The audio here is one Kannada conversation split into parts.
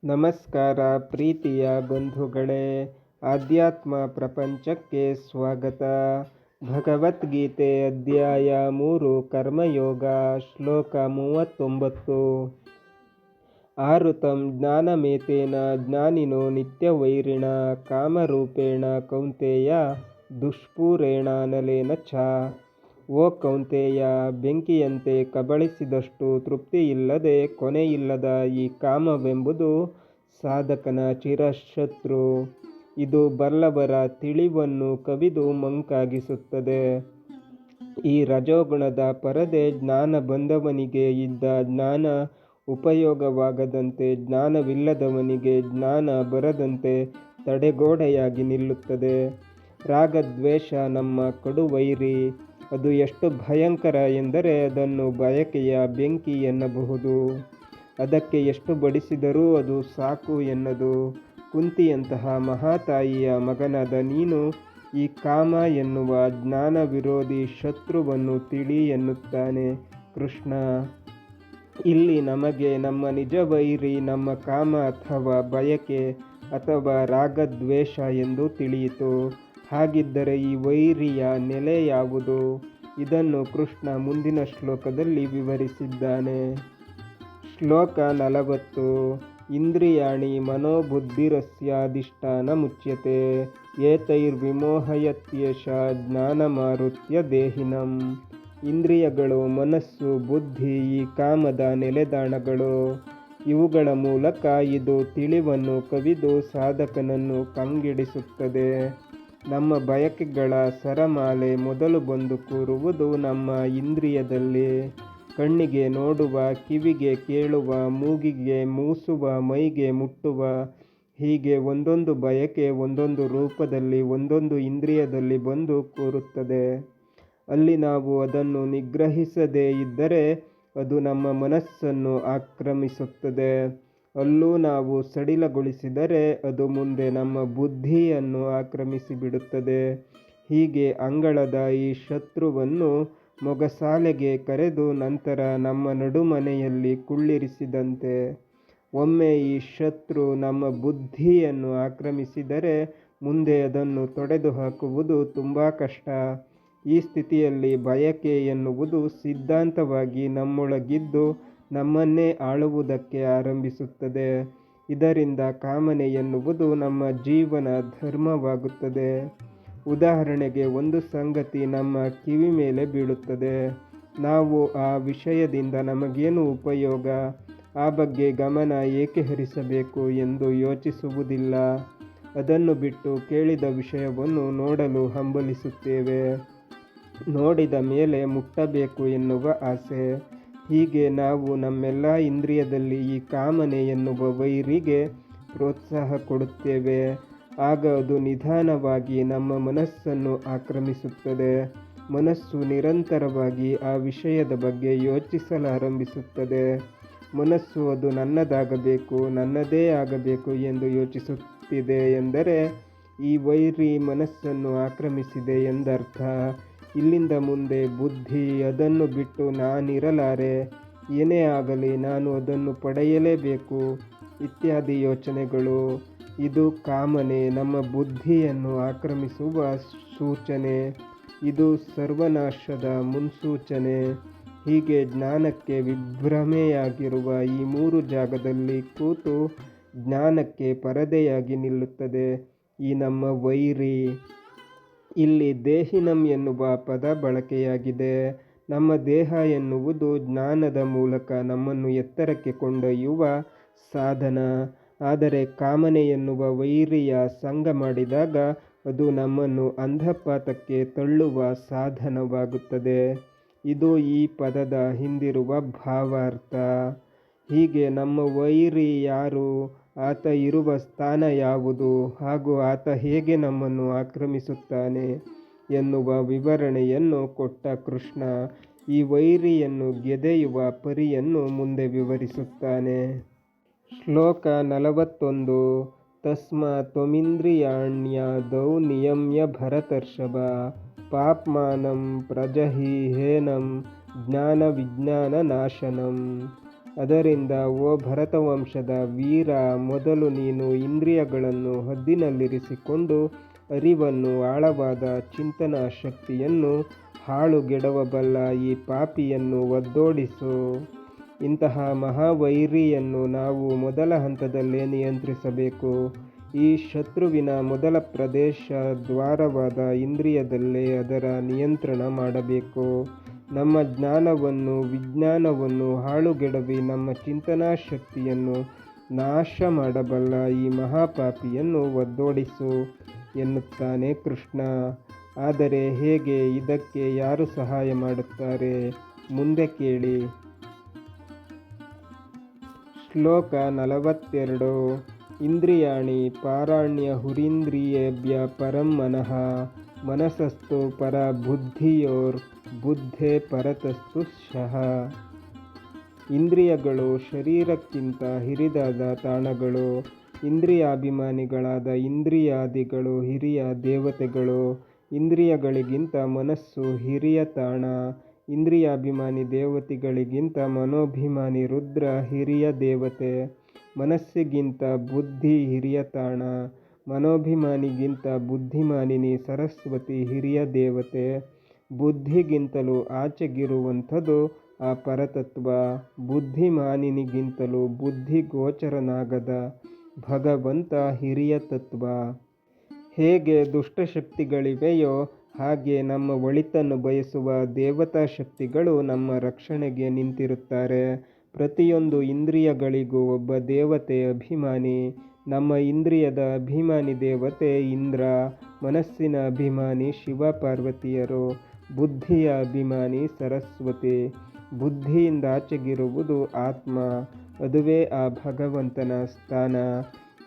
ನಮಸ್ಕಾರ ಪ್ರೀತಿಯ ಬಂಧುಗಳೇ, ಆಧ್ಯಾತ್ಮ ಪ್ರಪಂಚಕ್ಕೆ ಸ್ವಾಗತ. ಭಗವದ್ಗೀತೆ ಅಧ್ಯಾಯ 3 ಕರ್ಮಯೋಗ ಶ್ಲೋಕ 39. ಆರುತಂ ಜ್ಞಾನಮೇತೇನ ಜ್ಞಾನಿನೋ ನಿತ್ಯವೈರಿಣ ಕಾಮರೂಪೇಣ ಕೌಂತೆಯ ದುಷ್ಪೂರೇಣ ನಲೇನ ಚ. ಓ ಕೌಂತೆಯ, ಬೆಂಕಿಯಂತೆ ಕಬಳಿಸಿದಷ್ಟು ತೃಪ್ತಿಯಿಲ್ಲದೆ ಕೊನೆಯಿಲ್ಲದ ಈ ಕಾಮವೆಂಬುದು ಸಾಧಕನ ಚಿರಶತ್ರು. ಇದು ಬಲ್ಲವರ ತಿಳಿವನ್ನು ಕವಿದು ಮಂಕಾಗಿಸುತ್ತದೆ. ಈ ರಜೋಗುಣದ ಪರದೆ ಜ್ಞಾನ ಬಂದವನಿಗೆ ಇದ್ದ ಜ್ಞಾನ ಉಪಯೋಗವಾಗದಂತೆ, ಜ್ಞಾನವಿಲ್ಲದವನಿಗೆ ಜ್ಞಾನ ಬರದಂತೆ ತಡೆಗೋಡೆಯಾಗಿ ನಿಲ್ಲುತ್ತದೆ. ರಾಗದ್ವೇಷ ನಮ್ಮ ಕಡುವೈರಿ. ಅದು ಎಷ್ಟು ಭಯಂಕರ ಎಂದರೆ ಅದನ್ನು ಬಯಕೆಯ ಬೆಂಕಿ ಎನ್ನಬಹುದು. ಅದಕ್ಕೆ ಎಷ್ಟು ಬಡಿಸಿದರೂ ಅದು ಸಾಕು ಎನ್ನದು. ಕುಂತಿಯಂತಹ ಮಹಾತಾಯಿಯ ಮಗನಾದ ನೀನು ಈ ಕಾಮ ಎನ್ನುವ ಜ್ಞಾನ ವಿರೋಧಿ ಶತ್ರುವನ್ನು ತಿಳಿ ಎನ್ನುತ್ತಾನೆ ಕೃಷ್ಣ. ಇಲ್ಲಿ ನಮಗೆ ನಮ್ಮ ನಿಜ ವೈರಿ ನಮ್ಮ ಕಾಮ ಅಥವಾ ಬಯಕೆ ಅಥವಾ ರಾಗದ್ವೇಷ ಎಂದು ತಿಳಿಯಿತು. ಹಾಗಿದ್ದರೆ ಈ ವೈರಿಯ ನೆಲೆ ಯಾವುದು? ಇದನ್ನು ಕೃಷ್ಣ ಮುಂದಿನ ಶ್ಲೋಕದಲ್ಲಿ ವಿವರಿಸಿದ್ದಾನೆ. ಶ್ಲೋಕ 40. ಇಂದ್ರಿಯಾಣಿ ಮನೋಬುದ್ಧಿರಸ್ಯಾಧಿಷ್ಠಾನ ಮುಚ್ಯತೆ ಏತೈರ್ವಿಮೋಹಯತ್ಯೇಷ ಜ್ಞಾನಮಾರುತ್ಯ ದೇಹಿನಂ. ಇಂದ್ರಿಯಗಳು, ಮನಸ್ಸು, ಬುದ್ಧಿ ಈ ಕಾಮದ ನೆಲೆದಾಣಗಳು. ಇವುಗಳ ಮೂಲಕ ಇದು ತಿಳಿವನ್ನು ಕವಿದು ಸಾಧಕನನ್ನು ಕಂಗೆಡಿಸುತ್ತದೆ. ನಮ್ಮ ಬಯಕೆಗಳ ಸರಮಾಲೆ ಮೊದಲು ಬಂದು ಕೂರುವುದು ನಮ್ಮ ಇಂದ್ರಿಯದಲ್ಲಿ. ಕಣ್ಣಿಗೆ ನೋಡುವ, ಕಿವಿಗೆ ಕೇಳುವ, ಮೂಗಿಗೆ ಮೂಸುವ, ಮೈಗೆ ಮುಟ್ಟುವ, ಹೀಗೆ ಒಂದೊಂದು ಬಯಕೆ ಒಂದೊಂದು ರೂಪದಲ್ಲಿ ಒಂದೊಂದು ಇಂದ್ರಿಯದಲ್ಲಿ ಬಂದು ಕೂರುತ್ತದೆ. ಅಲ್ಲಿ ನಾವು ಅದನ್ನು ನಿಗ್ರಹಿಸದೇ ಇದ್ದರೆ ಅದು ನಮ್ಮ ಮನಸ್ಸನ್ನು ಆಕ್ರಮಿಸುತ್ತದೆ. ಅಲ್ಲೂ ನಾವು ಸಡಿಲಗೊಳಿಸಿದರೆ ಅದು ಮುಂದೆ ನಮ್ಮ ಬುದ್ಧಿಯನ್ನು ಆಕ್ರಮಿಸಿಬಿಡುತ್ತದೆ. ಹೀಗೆ ಅಂಗಳದ ಈ ಶತ್ರುವನ್ನು ಮೊಗಸಾಲೆಗೆ ಕರೆದು ನಂತರ ನಮ್ಮ ನಡುಮನೆಯಲ್ಲಿ ಕುಳ್ಳಿರಿಸಿದಂತೆ. ಒಮ್ಮೆ ಈ ಶತ್ರು ನಮ್ಮ ಬುದ್ಧಿಯನ್ನು ಆಕ್ರಮಿಸಿದರೆ ಮುಂದೆ ಅದನ್ನು ತೊಡೆದು ಹಾಕುವುದು ತುಂಬ ಕಷ್ಟ. ಈ ಸ್ಥಿತಿಯಲ್ಲಿ ಬಯಕೆ ಎನ್ನುವುದು ಸಿದ್ಧಾಂತವಾಗಿ ನಮ್ಮೊಳಗಿದ್ದು ನಮ್ಮನ್ನೇ ಆಳುವುದಕ್ಕೆ ಆರಂಭಿಸುತ್ತದೆ. ಇದರಿಂದ ಕಾಮನೆ ಎನ್ನುವುದು ನಮ್ಮ ಜೀವನ ಧರ್ಮವಾಗುತ್ತದೆ. ಉದಾಹರಣೆಗೆ, ಒಂದು ಸಂಗತಿ ನಮ್ಮ ಕಿವಿ ಮೇಲೆ ಬೀಳುತ್ತದೆ. ನಾವು ಆ ವಿಷಯದಿಂದ ನಮಗೇನು ಉಪಯೋಗ, ಆ ಬಗ್ಗೆ ಗಮನ ಏಕೆ ಹರಿಸಬೇಕು ಎಂದು ಯೋಚಿಸುವುದಿಲ್ಲ. ಅದನ್ನು ಬಿಟ್ಟು ಕೇಳಿದ ವಿಷಯವನ್ನು ನೋಡಲು ಹಂಬಲಿಸುತ್ತೇವೆ. ನೋಡಿದ ಮೇಲೆ ಮುಟ್ಟಬೇಕು ಎನ್ನುವ ಆಸೆ. ಹೀಗೆ ನಾವು ನಮ್ಮೆಲ್ಲ ಇಂದ್ರಿಯದಲ್ಲಿ ಈ ಕಾಮನೆ ಎನ್ನುವ ವೈರಿಗೆ ಪ್ರೋತ್ಸಾಹ ಕೊಡುತ್ತೇವೆ. ಆಗ ಅದು ನಿಧಾನವಾಗಿ ನಮ್ಮ ಮನಸ್ಸನ್ನು ಆಕ್ರಮಿಸುತ್ತದೆ. ಮನಸ್ಸು ನಿರಂತರವಾಗಿ ಆ ವಿಷಯದ ಬಗ್ಗೆ ಯೋಚಿಸಲಾರಂಭಿಸುತ್ತದೆ. ಮನಸ್ಸು ಅದು ನನ್ನದಾಗಬೇಕು, ನನ್ನದೇ ಆಗಬೇಕು ಎಂದು ಯೋಚಿಸುತ್ತಿದೆ ಎಂದರೆ ಈ ವೈರಿ ಮನಸ್ಸನ್ನು ಆಕ್ರಮಿಸಿದೆ ಎಂದರ್ಥ. ಇಲ್ಲಿಂದ ಮುಂದೆ ಬುದ್ಧಿ ಅದನ್ನು ಬಿಟ್ಟು ನಾನಿರಲಾರೆ, ಏನೇ ಆಗಲಿ ನಾನು ಅದನ್ನು ಪಡೆಯಲೇಬೇಕು ಇತ್ಯಾದಿ ಯೋಚನೆಗಳು. ಇದು ಕಾಮನೆ, ನಮ್ಮ ಬುದ್ಧಿಯನ್ನು ಆಕ್ರಮಿಸುವ ಸೂಚನೆ. ಇದು ಸರ್ವನಾಶದ ಮುನ್ಸೂಚನೆ. ಹೀಗೆ ಜ್ಞಾನಕ್ಕೆ ವಿಭ್ರಮೆಯಾಗಿರುವ ಈ 3 ಜಾಗದಲ್ಲಿ ಕೂತು ಜ್ಞಾನಕ್ಕೆ ಪರದೆಯಾಗಿ ನಿಲ್ಲುತ್ತದೆ ಈ ನಮ್ಮ ವೈರಿ. ಇಲ್ಲಿ ದೇಹಿನಂ ಎನ್ನುವ ಪದ ಬಳಕೆಯಾಗಿದೆ. ನಮ್ಮ ದೇಹ ಎನ್ನುವುದು ಜ್ಞಾನದ ಮೂಲಕ ನಮ್ಮನ್ನು ಎತ್ತರಕ್ಕೆ ಕೊಂಡೊಯ್ಯುವ ಸಾಧನ. ಆದರೆ ಕಾಮನೆ ಎನ್ನುವ ವೈರಿಯ ಸಂಗ ಮಾಡಿದಾಗ ಅದು ನಮ್ಮನ್ನು ಅಂಧಪಾತಕ್ಕೆ ತಳ್ಳುವ ಸಾಧನವಾಗುತ್ತದೆ. ಇದು ಈ ಪದದ ಹಿಂದಿರುವ ಭಾವಾರ್ಥ. ಹೀಗೆ ನಮ್ಮ ವೈರಿ ಯಾರು, ಆತ ಇರುವ ಸ್ಥಾನ ಯಾವುದು, ಹಾಗೂ ಆತ ಹೇಗೆ ನಮ್ಮನ್ನು ಆಕ್ರಮಿಸುತ್ತಾನೆ ಎನ್ನುವ ವಿವರಣೆಯನ್ನು ಕೊಟ್ಟ ಕೃಷ್ಣ ಈ ವೈರಿಯನ್ನು ಗೆದೆಯುವ ಪರಿಯನ್ನು ಮುಂದೆ ವಿವರಿಸುತ್ತಾನೆ. ಶ್ಲೋಕ 41. ತಸ್ಮಾತ್ ತ್ವಮಿಂದ್ರಿಯಾಣ್ಯದೌ ನಿಯಮ್ಯ ಭರತರ್ಷಭ ಪಾಪ್ಮಾನಂ ಪ್ರಜಹೀಹೇನಂ ಜ್ಞಾನ ವಿಜ್ಞಾನ ನಾಶನಂ. ಅದರಿಂದ ಓ ಭರತವಂಶದ ವೀರ, ಮೊದಲು ನೀನು ಇಂದ್ರಿಯಗಳನ್ನು ಹದ್ದಿನಲ್ಲಿರಿಸಿಕೊಂಡು ಅರಿವನ್ನು, ಆಳವಾದ ಚಿಂತನಾ ಶಕ್ತಿಯನ್ನು ಹಾಳುಗೆಡವಬಲ್ಲ ಈ ಪಾಪಿಯನ್ನು ಒದ್ದೋಡಿಸು. ಇಂತಹ ಮಹಾವೈರಿಯನ್ನು ನಾವು ಮೊದಲ ಹಂತದಲ್ಲೇ ನಿಯಂತ್ರಿಸಬೇಕು. ಈ ಶತ್ರುವಿನ ಮೊದಲ ಪ್ರದೇಶ ದ್ವಾರವಾದ ಇಂದ್ರಿಯದಲ್ಲೇ ಅದರ ನಿಯಂತ್ರಣ ಮಾಡಬೇಕು. ನಮ್ಮ ಜ್ಞಾನವನ್ನು, ವಿಜ್ಞಾನವನ್ನು ಹಾಳುಗೆಡವಿ ನಮ್ಮ ಚಿಂತನಾ ಶಕ್ತಿಯನ್ನು ನಾಶ ಮಾಡಬಲ್ಲ ಈ ಮಹಾಪಾಪಿಯನ್ನು ಒದ್ದೋಡಿಸು ಎನ್ನುತ್ತಾನೆ ಕೃಷ್ಣ. ಆದರೆ ಹೇಗೆ? ಇದಕ್ಕೆ ಯಾರು ಸಹಾಯ ಮಾಡುತ್ತಾರೆ? ಮುಂದೆ ಕೇಳಿ. ಶ್ಲೋಕ 42. ಇಂದ್ರಿಯಾಣಿ ಪಾರಾಣ್ಯಹುರೀಂದ್ರಿಯೇಭ್ಯ ಪರಂ ಮನಃ, ಮನಸಸ್ತು ಪರ ಬುದ್ಧಿಯೋರ್ ಬುದ್ಧೇ ಪರತಸ್ತು ಶಃ. ಇಂದ್ರಿಯಗಳು ಶರೀರಕ್ಕಿಂತ ಹಿರಿದಾದ ತಾಣಗಳು. ಇಂದ್ರಿಯಾಭಿಮಾನಿಗಳಾದ ಇಂದ್ರಿಯಾದಿಗಳು ಹಿರಿಯ ದೇವತೆಗಳು. ಇಂದ್ರಿಯಗಳಿಗಿಂತ ಮನಸ್ಸು ಹಿರಿಯ ತಾಣ. ಇಂದ್ರಿಯಾಭಿಮಾನಿ ದೇವತೆಗಳಿಗಿಂತ ಮನೋಭಿಮಾನಿ ರುದ್ರ ಹಿರಿಯ ದೇವತೆ. ಮನಸ್ಸಿಗಿಂತ ಬುದ್ಧಿ ಹಿರಿಯ ತಾಣ. ಮನೋಭಿಮಾನಿಗಿಂತ ಬುದ್ಧಿಮಾನಿನಿ ಸರಸ್ವತಿ ಹಿರಿಯ ದೇವತೆ. ಬುದ್ಧಿಗಿಂತಲೂ ಆಚೆಗಿರುವಂಥದ್ದು ಆ ಪರತತ್ವ. ಬುದ್ಧಿಮಾನಿನಿಗಿಂತಲೂ ಬುದ್ಧಿಗೋಚರನಾಗದ ಭಗವಂತ ಹಿರಿಯ ತತ್ವ. ಹೇಗೆ ದುಷ್ಟಶಕ್ತಿಗಳಿವೆಯೋ ಹಾಗೆ ನಮ್ಮ ಒಳಿತನ್ನು ಬಯಸುವ ದೇವತಾ ಶಕ್ತಿಗಳು ನಮ್ಮ ರಕ್ಷಣೆಗೆ ನಿಂತಿರುತ್ತಾರೆ. ಪ್ರತಿಯೊಂದು ಇಂದ್ರಿಯಗಳಿಗೂ ಒಬ್ಬ ದೇವತೆ ಅಭಿಮಾನಿ. ನಮ್ಮ ಇಂದ್ರಿಯದ ಅಭಿಮಾನಿ ದೇವತೆ ಇಂದ್ರ. ಮನಸ್ಸಿನ ಅಭಿಮಾನಿ ಶಿವ ಪಾರ್ವತಿಯರು. ಬುದ್ಧಿಯ ಅಭಿಮಾನಿ ಸರಸ್ವತಿ. ಬುದ್ಧಿಯಿಂದಾಚೆಗಿರುವುದು ಆತ್ಮ. ಅದುವೇ ಆ ಭಗವಂತನ ಸ್ಥಾನ.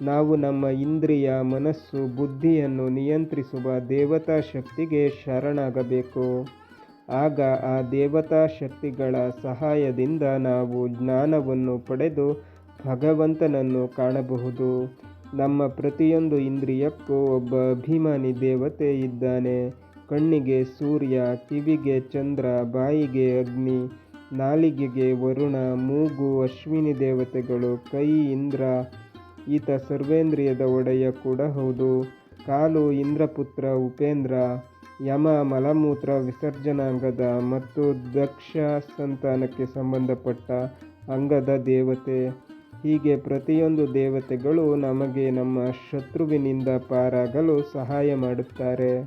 ನಾವು ನಮ್ಮ ಇಂದ್ರಿಯ, ಮನಸ್ಸು, ಬುದ್ಧಿಯನ್ನು ನಿಯಂತ್ರಿಸುವ ದೇವತಾ ಶಕ್ತಿಗೆ ಶರಣಾಗಬೇಕು. ಆಗ ಆ ದೇವತಾ ಶಕ್ತಿಗಳ ಸಹಾಯದಿಂದ ನಾವು ಜ್ಞಾನವನ್ನು ಪಡೆದು ಭಗವಂತನನ್ನು ಕಾಣಬಹುದು. ನಮ್ಮ ಪ್ರತಿಯೊಂದು ಇಂದ್ರಿಯಕ್ಕೂ ಒಬ್ಬ ಅಭಿಮಾನಿ ದೇವತೆ ಇದ್ದಾನೆ. ಕಣ್ಣಿಗೆ ಸೂರ್ಯ, ಕಿವಿಗೆ ಚಂದ್ರ, ಬಾಯಿಗೆ ಅಗ್ನಿ, ನಾಲಿಗೆಗೆ ವರುಣ, ಮೂಗು ಅಶ್ವಿನಿ ದೇವತೆಗಳು, ಕೈ ಇಂದ್ರ. ಈತ ಸರ್ವೇಂದ್ರಿಯದ ಒಡೆಯ ಕೂಡ ಹೌದು. ಕಾಲು ಇಂದ್ರಪುತ್ರ ಉಪೇಂದ್ರ. ಯಮ ಮಲಮೂತ್ರ ವಿಸರ್ಜನಾಂಗದ ಮತ್ತು ದಕ್ಷ ಸಂತಾನಕ್ಕೆ ಸಂಬಂಧಪಟ್ಟ ಅಂಗದ ದೇವತೆ. ಹೀಗೆ ಪ್ರತಿಯೊಂದು ದೇವತೆಗಳು ನಮಗೆ ನಮ್ಮ ಶತ್ರುವಿನಿಂದ ಪಾರಾಗಲು ಸಹಾಯ ಮಾಡುತ್ತಾರೆ.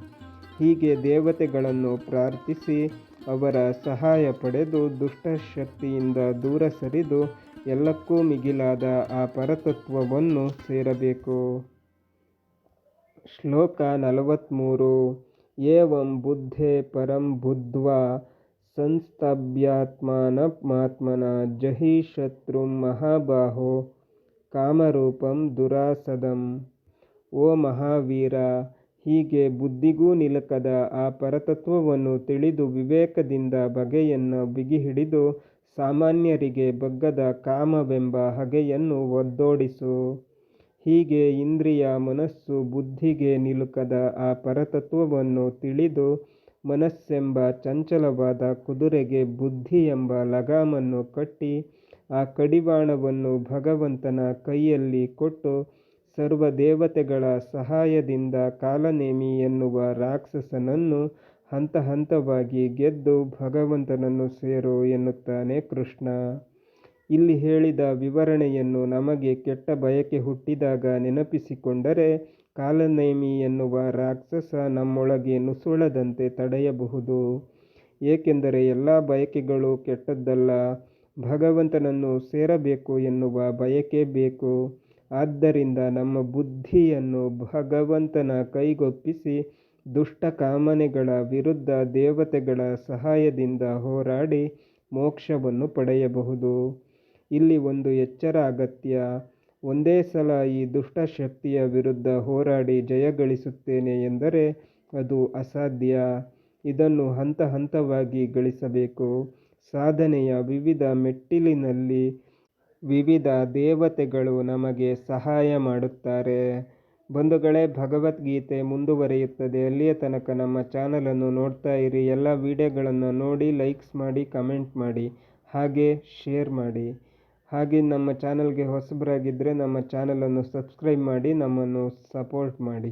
ಹೀಗೆ ದೇವತೆಗಳನ್ನು ಪ್ರಾರ್ಥಿಸಿ ಅವರ ಸಹಾಯ ಪಡೆದು ದುಷ್ಟಶಕ್ತಿಯಿಂದ ದೂರ ಸರಿದು ಎಲ್ಲಕ್ಕೂ ಮಿಗಿಲಾದ ಆ ಪರತತ್ವವನ್ನು ಸೇರಬೇಕು. ಶ್ಲೋಕ 43. ಏವಂ ಬುದ್ಧೇ ಪರಂ ಬುದ್ಧ್ವಾ ಸಂಸ್ತಭ್ಯಾತ್ಮಾನಮಾತ್ಮನ ಜಹಿ ಶತ್ರುಂ ಮಹಾಬಾಹೋ ಕಾಮರೂಪಂ ದುರಾಸದಂ. ಓ ಮಹಾವೀರ, ಹೀಗೆ ಬುದ್ಧಿಗೂ ನಿಲುಕದ ಆ ಪರತತ್ವವನ್ನು ತಿಳಿದು ವಿವೇಕದಿಂದ ಬಗೆಯನ್ನು ಬಿಗಿಹಿಡಿದು ಸಾಮಾನ್ಯರಿಗೆ ಬಗ್ಗದ ಕಾಮವೆಂಬ ಹಗೆಯನ್ನು ಒದ್ದೋಡಿಸು. ಹೀಗೆ ಇಂದ್ರಿಯ, ಮನಸ್ಸು, ಬುದ್ಧಿಗೆ ನಿಲುಕದ ಆ ಪರತತ್ವವನ್ನು ತಿಳಿದು ಮನಸ್ಸೆಂಬ ಚಂಚಲವಾದ ಕುದುರೆಗೆ ಬುದ್ಧಿ ಎಂಬ ಲಗಾಮನ್ನು ಕಟ್ಟಿ ಆ ಕಡಿವಾಣವನ್ನು ಭಗವಂತನ ಕೈಯಲ್ಲಿ ಕೊಟ್ಟು ಸರ್ವದೇವತೆಗಳ ಸಹಾಯದಿಂದ ಕಾಲನೇಮಿ ಎನ್ನುವ ರಾಕ್ಷಸನನ್ನು ಹಂತ ಹಂತವಾಗಿ ಗೆದ್ದು ಭಗವಂತನನ್ನು ಸೇರು ಎನ್ನುತ್ತಾನೆ ಕೃಷ್ಣ. ಇಲ್ಲಿ ಹೇಳಿದ ವಿವರಣೆಯನ್ನು ನಮಗೆ ಕೆಟ್ಟ ಬಯಕೆ ಹುಟ್ಟಿದಾಗ ನೆನಪಿಸಿಕೊಂಡರೆ ಕಾಲನೇಮಿ ಎನ್ನುವ ರಾಕ್ಷಸ ನಮ್ಮೊಳಗೆ ನುಸುಳದಂತೆ ತಡೆಯಬಹುದು. ಏಕೆಂದರೆ ಎಲ್ಲ ಬಯಕೆಗಳು ಕೆಟ್ಟದ್ದಲ್ಲ. ಭಗವಂತನನ್ನು ಸೇರಬೇಕು ಎನ್ನುವ ಬಯಕೆ ಬೇಕು. ಆದ್ದರಿಂದ ನಮ್ಮ ಬುದ್ಧಿಯನ್ನು ಭಗವಂತನ ಕೈಗೊಪ್ಪಿಸಿ ದುಷ್ಟ ಕಾಮನೆಗಳ ವಿರುದ್ಧ ದೇವತೆಗಳ ಸಹಾಯದಿಂದ ಹೋರಾಡಿ ಮೋಕ್ಷವನ್ನು ಪಡೆಯಬಹುದು. ಇಲ್ಲಿ ಒಂದು ಎಚ್ಚರ ಅಗತ್ಯ. ಒಂದೇ ಸಲ ಈ ದುಷ್ಟಶಕ್ತಿಯ ವಿರುದ್ಧ ಹೋರಾಡಿ ಜಯಗಳಿಸುತ್ತೇನೆ ಎಂದರೆ ಅದು ಅಸಾಧ್ಯ. ಇದನ್ನು ಹಂತ ಹಂತವಾಗಿ ಗಳಿಸಬೇಕು. ಸಾಧನೆಯ ವಿವಿಧ ಮೆಟ್ಟಿಲಿನಲ್ಲಿ ವಿವಿಧ ದೇವತೆಗಳು ನಮಗೆ ಸಹಾಯ ಮಾಡುತ್ತಾರೆ. ಬಂಧುಗಳೇ, ಭಗವದ್ಗೀತೆ ಮುಂದುವರಿಯುತ್ತದೆ. ಅಲ್ಲಿಯ ತನಕ ನಮ್ಮ ಚಾನಲನ್ನು ನೋಡ್ತಾ ಇರಿ. ಎಲ್ಲ ವಿಡಿಯೋಗಳನ್ನು ನೋಡಿ ಲೈಕ್ಸ್ ಮಾಡಿ, ಕಮೆಂಟ್ ಮಾಡಿ, ಹಾಗೆ ಶೇರ್ ಮಾಡಿ. ಹಾಗೆ ನಮ್ಮ ಚಾನಲ್ಗೆ ಹೊಸಬರಾಗಿದ್ದರೆ ನಮ್ಮ ಚಾನಲನ್ನು ಸಬ್ಸ್ಕ್ರೈಬ್ ಮಾಡಿ ನಮ್ಮನ್ನು ಸಪೋರ್ಟ್ ಮಾಡಿ.